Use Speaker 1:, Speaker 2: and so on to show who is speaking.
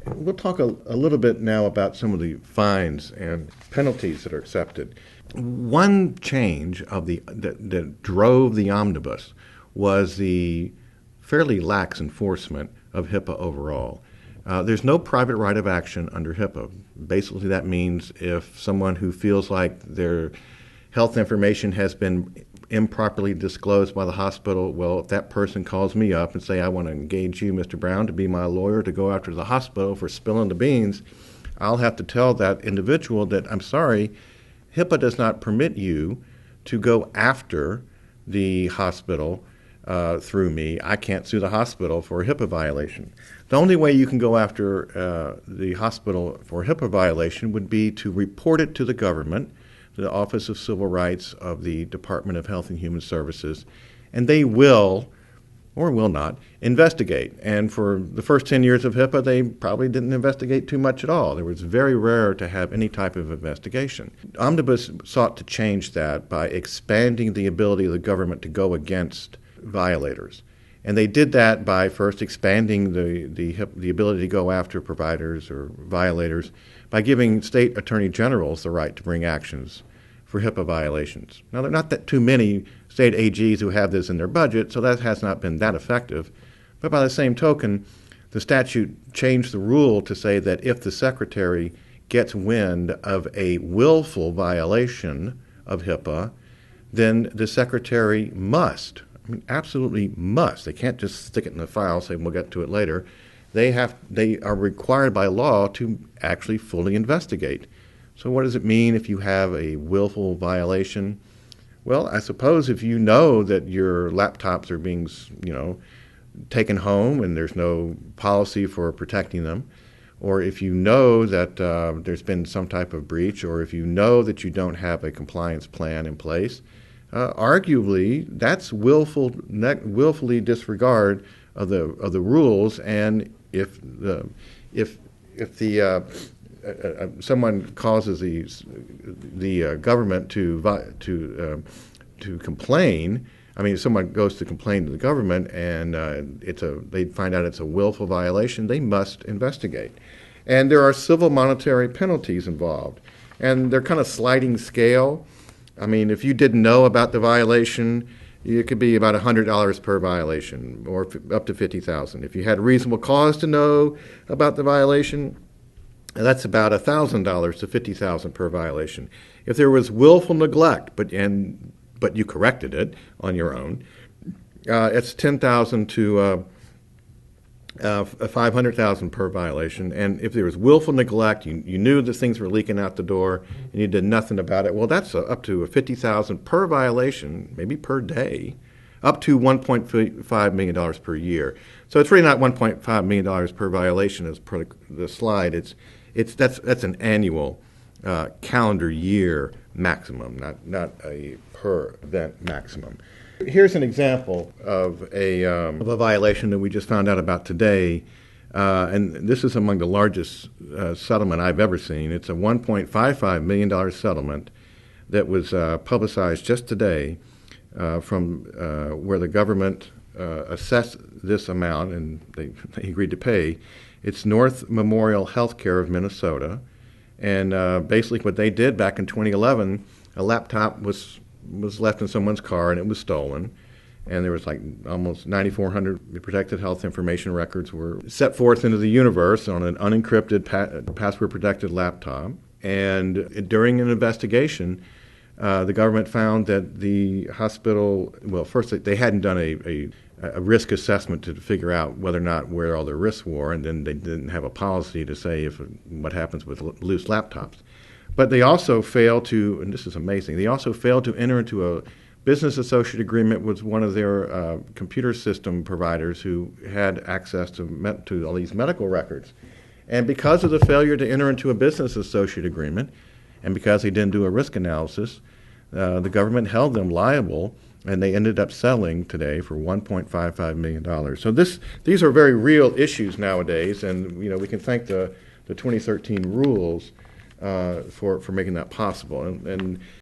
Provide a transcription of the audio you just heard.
Speaker 1: We'll talk a little bit now about some of the fines and penalties that are accepted. One change that drove the omnibus was the fairly lax enforcement of HIPAA overall. There's no private right of action under HIPAA. Basically, that means if someone who feels like their health information has been improperly disclosed by the hospital, well, if that person calls me up and say, I want to engage you, Mr. Brown, to be my lawyer to go after the hospital for spilling the beans, I'll have to tell that individual that, I'm sorry, HIPAA does not permit you to go after the hospital through me. I can't sue the hospital for a HIPAA violation. The only way you can go after the hospital for a HIPAA violation would be to report it to the government, the Office of Civil Rights of the Department of Health and Human Services, and they will, or will not, investigate. And for the first 10 years of HIPAA, they probably didn't investigate too much at all. It was very rare to have any type of investigation. Omnibus sought to change that by expanding the ability of the government to go against violators. And they did that by first expanding the ability to go after providers or violators by giving state attorney generals the right to bring actions for HIPAA violations. Now, there are not that too many state AGs who have this in their budget, so that has not been that effective. But by the same token, the statute changed the rule to say that if the secretary gets wind of a willful violation of HIPAA, then the secretary must, absolutely must. They can't just stick it in the file, say we'll get to it later. They are required by law to actually fully investigate. So what does it mean if you have a willful violation? Well, I suppose if you know that your laptops are being, taken home and there's no policy for protecting them, or if you know that there's been some type of breach, or if you know that you don't have a compliance plan in place, arguably that's willfully disregard of the rules. And if someone causes the government to complain, if someone goes to complain to the government and they find out it's a willful violation, they must investigate. And there are civil monetary penalties involved, and they're kind of sliding scale. If you didn't know about the violation, it could be about $100 per violation, or up to $50,000. If you had reasonable cause to know about the violation, that's about $1,000 to $50,000 per violation. If there was willful neglect, but you corrected it on your own, it's $10,000 to $500,000 per violation. And if there was willful neglect, you knew that things were leaking out the door and you did nothing about it, well, that's up to $50,000 per violation, maybe per day, up to $1.5 million per year. So it's really not $1.5 million per violation as per the slide. That's an annual calendar year maximum, not a per event maximum. Here's an example of a violation that we just found out about today, and this is among the largest settlement I've ever seen. It's a $1.55 million settlement that was publicized just today from where the government assessed this amount, and they agreed to pay. It's North Memorial Healthcare of Minnesota, and basically what they did back in 2011, a laptop was left in someone's car and it was stolen, and there was like almost 9,400 protected health information records were set forth into the universe on an unencrypted, password-protected laptop. And during an investigation, the government found that the hospital, well, first they hadn't done a risk assessment to figure out whether or not where all the risks were, and then they didn't have a policy to say what happens with loose laptops. But they also failed to, and this is amazing, they also failed to enter into a business associate agreement with one of their computer system providers who had access to all these medical records. And because of the failure to enter into a business associate agreement, and because they didn't do a risk analysis, the government held them liable, and they ended up settling today for $1.55 million. So these are very real issues nowadays, and we can thank the 2013 rules for making that possible. And